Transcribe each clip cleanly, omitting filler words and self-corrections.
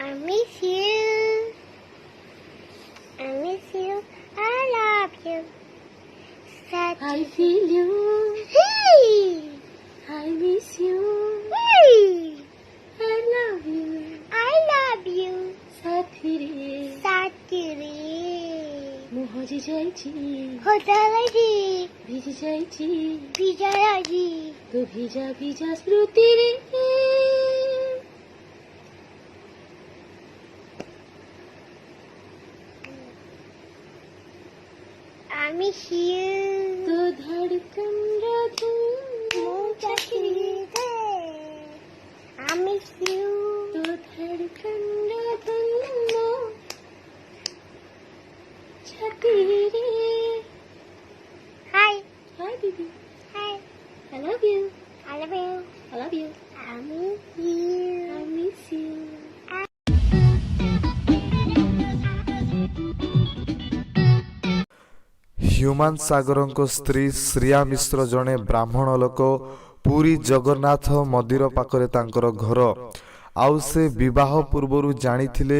I miss you. I miss you. I love you. I feel you. Hey. I miss you. Hey. I love you. I love you. ସାଥିରେ ମୁଁ ହଜି ଯାଇଛି ହୋଟେଲରେ ଭିଜି ଯାଇଛି ଭିଜରାଜି ତୋ ଭିଜା ଭିଜା ସ୍ମୃତିରେ I miss you. ତୋ ଧଡ଼କନର ଧୁମ୍ ମୁଁ ଚାକିରିରେ I miss you. ତୋ ଧଡ଼କନର ଧୁମ୍ ମୋ ଛାତିରେ Hi. Hi baby, Hi. I love you. I love you. I love you. I miss you. I miss you. Humane ସାଗରଙ୍କ ସ୍ତ୍ରୀ ଶ୍ରିୟା ମିଶ୍ର ଜଣେ ବ୍ରାହ୍ମଣ ଲୋକ। ପୁରୀ ଜଗନ୍ନାଥ ମନ୍ଦିର ପାଖରେ ତାଙ୍କର ଘର। ଆଉ ସେ ବିବାହ ପୂର୍ବରୁ ଜାଣିଥିଲେ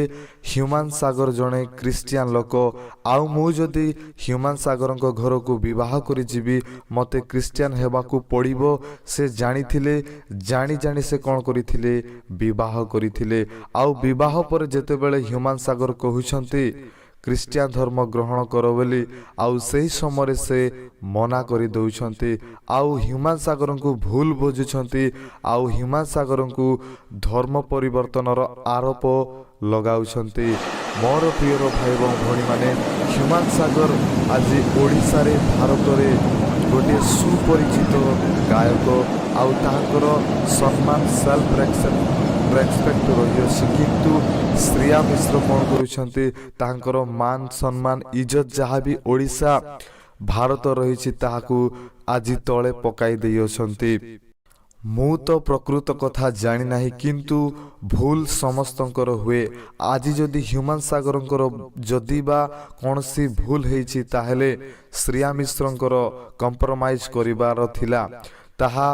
ହ୍ୟୁମାନ ସାଗର ଜଣେ ଖ୍ରୀଷ୍ଟିଆନ ଲୋକ। ଆଉ ମୁଁ ଯଦି ହ୍ୟୁମାନ ସାଗରଙ୍କ ଘରକୁ ବିବାହ କରିଯିବି ମୋତେ ଖ୍ରୀଷ୍ଟିଆନ ହେବାକୁ ପଡ଼ିବ। ସେ ଜାଣିଥିଲେ, ଜାଣି ସେ କ'ଣ କରିଥିଲେ, ବିବାହ କରିଥିଲେ। ଆଉ ବିବାହ ପରେ ଯେତେବେଳେ ହ୍ୟୁମାନ ସାଗର କହୁଛନ୍ତି ଖ୍ରୀଷ୍ଟିଆନ ଧର୍ମ ଗ୍ରହଣ କର ବୋଲି, ଆଉ ସେହି ସମୟରେ ସେ ମନା କରିଦେଉଛନ୍ତି। ଆଉ ହ୍ୟୁମାନ ସାଗରଙ୍କୁ ଭୁଲ ବୁଝୁଛନ୍ତି। ଆଉ ହ୍ୟୁମାନ ସାଗରଙ୍କୁ ଧର୍ମ ପରିବର୍ତ୍ତନର ଆରୋପ ଲଗାଉଛନ୍ତି। ମୋର ପ୍ରିୟର ଭାଇ ଏବଂ ଭଉଣୀମାନେ, ହ୍ୟୁମାନ ସାଗର ଆଜି ଓଡ଼ିଶାରେ, ଭାରତରେ ଗୋଟିଏ ସୁପରିଚିତ ଗାୟକ। ଆଉ ତାଙ୍କର ସମ୍ମାନ ସେଲ୍ଫ ରେସ୍ପେକ୍ଟ ରହିଅଛି। କିନ୍ତୁ ଶ୍ରିୟା ମିଶ୍ର କ'ଣ କରୁଛନ୍ତି, ତାଙ୍କର ମାନ ସମ୍ମାନ ଇଜ୍ଜତ ଯାହା ବି ଓଡ଼ିଶା ଭାରତ ରହିଛି ତାହାକୁ ଆଜି ତଳେ ପକାଇ ଦେଇଅଛନ୍ତି। ମୁଁ ତ ପ୍ରକୃତ କଥା ଜାଣିନାହିଁ, କିନ୍ତୁ ଭୁଲ ସମସ୍ତଙ୍କର ହୁଏ। ଆଜି ଯଦି ହ୍ୟୁମାନ ସାଗରଙ୍କର ଯଦି ବା କୌଣସି ଭୁଲ ହେଇଛି ତାହେଲେ ଶ୍ରିୟା ମିଶ୍ରଙ୍କର କମ୍ପ୍ରମାଇଜ୍ କରିବାର ଥିଲା। ତାହା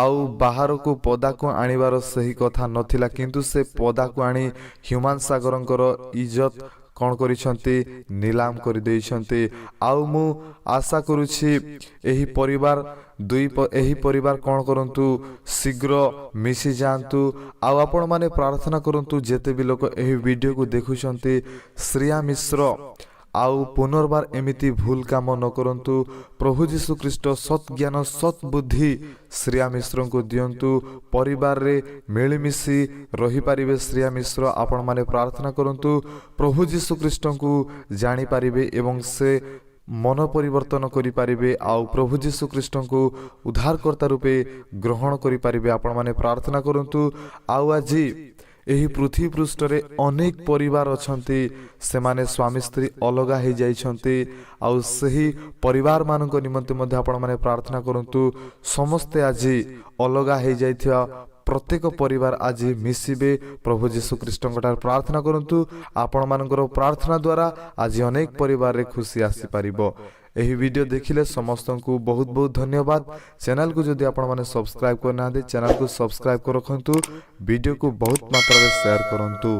ଆଉ ବାହାରକୁ ପଦାକୁ ଆଣିବାର ସେହି କଥା ନଥିଲା। କିନ୍ତୁ ସେ ପଦାକୁ ଆଣି ହ୍ୟୁମାନ ସାଗରଙ୍କର ଇଜ୍ଜତ କ'ଣ କରିଛନ୍ତି, ନିଲାମ କରିଦେଇଛନ୍ତି। ଆଉ ମୁଁ ଆଶା କରୁଛି ଏହି ପରିବାର କ'ଣ କରନ୍ତୁ, ଶୀଘ୍ର ମିଶିଯାଆନ୍ତୁ। ଆଉ ଆପଣମାନେ ପ୍ରାର୍ଥନା କରନ୍ତୁ ଯେତେ ବି ଲୋକ ଏହି ଭିଡ଼ିଓକୁ ଦେଖୁଛନ୍ତି, ଶ୍ରିୟା ମିଶ୍ର ଆଉ ପୁନର୍ବାର ଏମିତି ଭୁଲ କାମ ନ କରନ୍ତୁ। ପ୍ରଭୁ ଯୀଶୁଖ୍ରୀଷ୍ଟ ସତ୍ ଜ୍ଞାନ ସତ୍ ବୁଦ୍ଧି ଶ୍ରିୟା ମିଶ୍ରଙ୍କୁ ଦିଅନ୍ତୁ। ପରିବାରରେ ମିଳିମିଶି ରହିପାରିବେ ଶ୍ରିୟା ମିଶ୍ର। ଆପଣମାନେ ପ୍ରାର୍ଥନା କରନ୍ତୁ ପ୍ରଭୁ ଯୀଶୁଖ୍ରୀଷ୍ଟଙ୍କୁ ଜାଣିପାରିବେ ଏବଂ ସେ ମନ ପରିବର୍ତ୍ତନ କରିପାରିବେ। ଆଉ ପ୍ରଭୁ ଯୀଶୁଖ୍ରୀଷ୍ଟଙ୍କୁ ଉଦ୍ଧାରକର୍ତ୍ତା ରୂପେ ଗ୍ରହଣ କରିପାରିବେ। ଆପଣମାନେ ପ୍ରାର୍ଥନା କରନ୍ତୁ। ଆଉ ଆଜି ଏହି ପୃଥିବୀ ପୃଷ୍ଠରେ ଅନେକ ପରିବାର ଅଛନ୍ତି, ସେମାନେ ସ୍ୱାମୀ ସ୍ତ୍ରୀ ଅଲଗା ହେଇଯାଇଛନ୍ତି। ଆଉ ସେହି ପରିବାରମାନଙ୍କ ନିମନ୍ତେ ମଧ୍ୟ ଆପଣମାନେ ପ୍ରାର୍ଥନା କରନ୍ତୁ। ସମସ୍ତେ ଆଜି ଅଲଗା ହେଇଯାଇଥିବା ପ୍ରତ୍ୟେକ ପରିବାର ଆଜି ମିଶିବେ। ପ୍ରଭୁ ଯୀଶୁଖ୍ରୀଷ୍ଟଙ୍କଠାରେ ପ୍ରାର୍ଥନା କରନ୍ତୁ। ଆପଣମାନଙ୍କର ପ୍ରାର୍ଥନା ଦ୍ୱାରା ଆଜି ଅନେକ ପରିବାରରେ ଖୁସି ଆସିପାରିବ। ଏହି ଭିଡ଼ିଓ ଦେଖିଲେ ସମସ୍ତଙ୍କୁ ବହୁତ ବହୁତ ଧନ୍ୟବାଦ। ଚ୍ୟାନେଲକୁ ଯଦି ଆପଣମାନେ ସବସ୍କ୍ରାଇବ୍ କରିନାହାନ୍ତି, ଚ୍ୟାନେଲକୁ ସବସ୍କ୍ରାଇବ୍ କରି ରଖନ୍ତୁ। ଭିଡ଼ିଓକୁ ବହୁତ ମାତ୍ରାରେ ସେୟାର କରନ୍ତୁ।